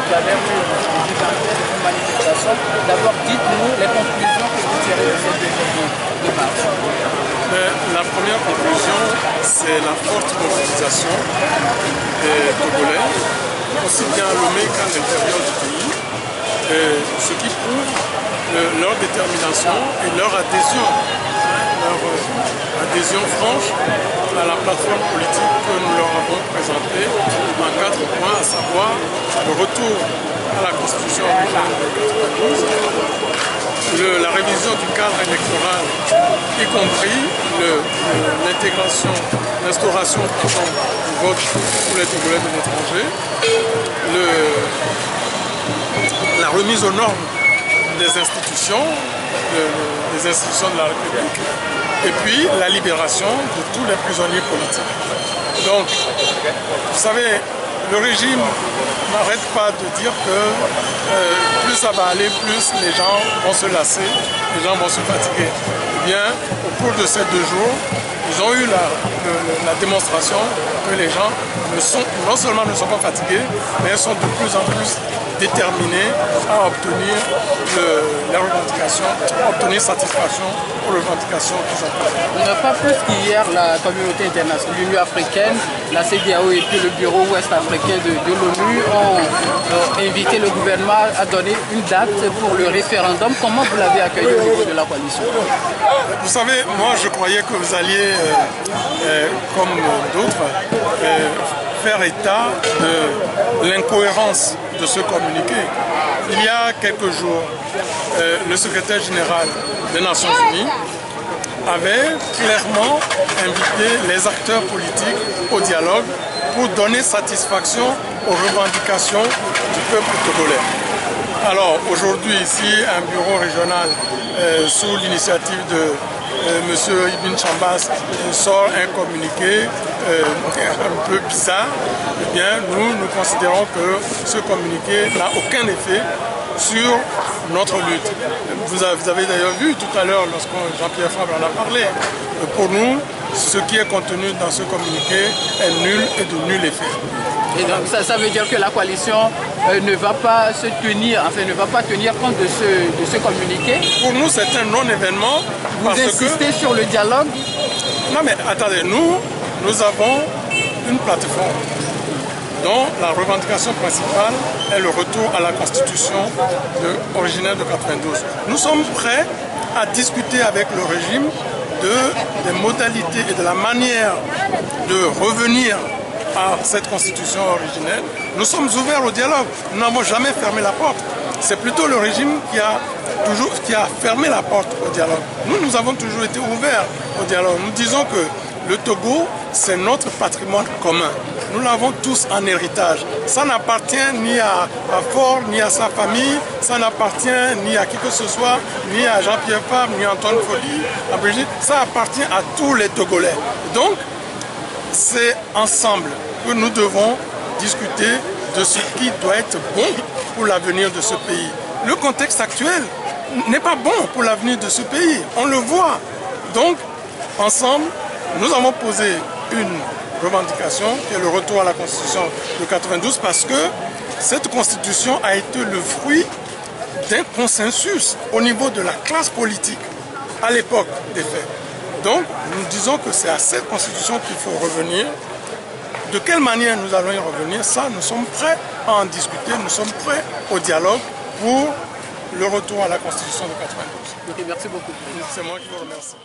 travers une manifestation. D'abord, dites-nous les conclusions que vous tirez de cette démarche. La première conclusion, c'est la forte mobilisation des Togolais, aussi bien à Lomé qu'à l'intérieur du pays, ce qui prouve leur détermination et leur adhésion franche à la plateforme politique que nous leur avons présentée en 4 points, à savoir le retour à la Constitution originale de 1992, la révision du cadre électoral, y compris l'instauration du vote pour les Togolais de l'étranger, la remise aux normes des institutions, des institutions de la République, et puis la libération de tous les prisonniers politiques. Donc, vous savez, le régime n'arrête pas de dire que plus ça va aller, plus les gens vont se lasser, les gens vont se fatiguer. Eh bien, au cours de ces 2 jours, ils ont eu la démonstration que les gens non seulement ne sont pas fatigués, mais sont de plus en plus déterminés à obtenir les revendications, à obtenir satisfaction aux revendications qu'ils ont posées. Pas plus qu'hier, la communauté internationale, l'Union africaine, la CEDEAO et puis le bureau ouest-africain de l'ONU ont invité le gouvernement à donner une date pour le référendum. Comment vous l'avez accueilli au niveau de la coalition? Vous savez, moi je croyais que vous alliez, comme d'autres, faire état de l'incohérence de ce communiqué. Il y a quelques jours, le secrétaire général des Nations Unies avait clairement invité les acteurs politiques au dialogue pour donner satisfaction aux revendications du peuple togolais. Alors aujourd'hui ici, un bureau régional sous l'initiative de M. Ibn Chambas sort un communiqué un peu bizarre. Eh bien, nous considérons que ce communiqué n'a aucun effet sur notre lutte. Vous avez d'ailleurs vu tout à l'heure, lorsque Jean-Pierre Fabre en a parlé, pour nous, ce qui est contenu dans ce communiqué est nul et de nul effet. Et donc ça veut dire que la coalition ne va pas se tenir, enfin ne va pas tenir compte de ce communiqué? Pour nous, c'est un non-événement. Vous insistez sur le dialogue? Non mais attendez, nous avons une plateforme dont la revendication principale est le retour à la Constitution originelle de 92. Nous sommes prêts à discuter avec le régime des modalités et de la manière de revenir à cette Constitution originelle. Nous sommes ouverts au dialogue. Nous n'avons jamais fermé la porte. C'est plutôt le régime qui a fermé la porte au dialogue. Nous avons toujours été ouverts au dialogue. Nous disons que le Togo, c'est notre patrimoine commun. Nous l'avons tous en héritage. Ça n'appartient ni à Faure, ni à sa famille, ça n'appartient ni à qui que ce soit, ni à Jean-Pierre Fabre, ni à Antoine Folie, à Brigitte. Ça appartient à tous les Togolais. Donc, c'est ensemble que nous devons discuter de ce qui doit être bon pour l'avenir de ce pays. Le contexte actuel n'est pas bon pour l'avenir de ce pays, on le voit. Donc, ensemble, nous avons posé une revendication qui est le retour à la Constitution de 92 parce que cette Constitution a été le fruit d'un consensus au niveau de la classe politique à l'époque des faits. Donc, nous disons que c'est à cette Constitution qu'il faut revenir. De quelle manière nous allons y revenir, ça, nous sommes prêts à en discuter, nous sommes prêts au dialogue pour le retour à la Constitution de 92. Ok, merci beaucoup. C'est moi qui vous remercie.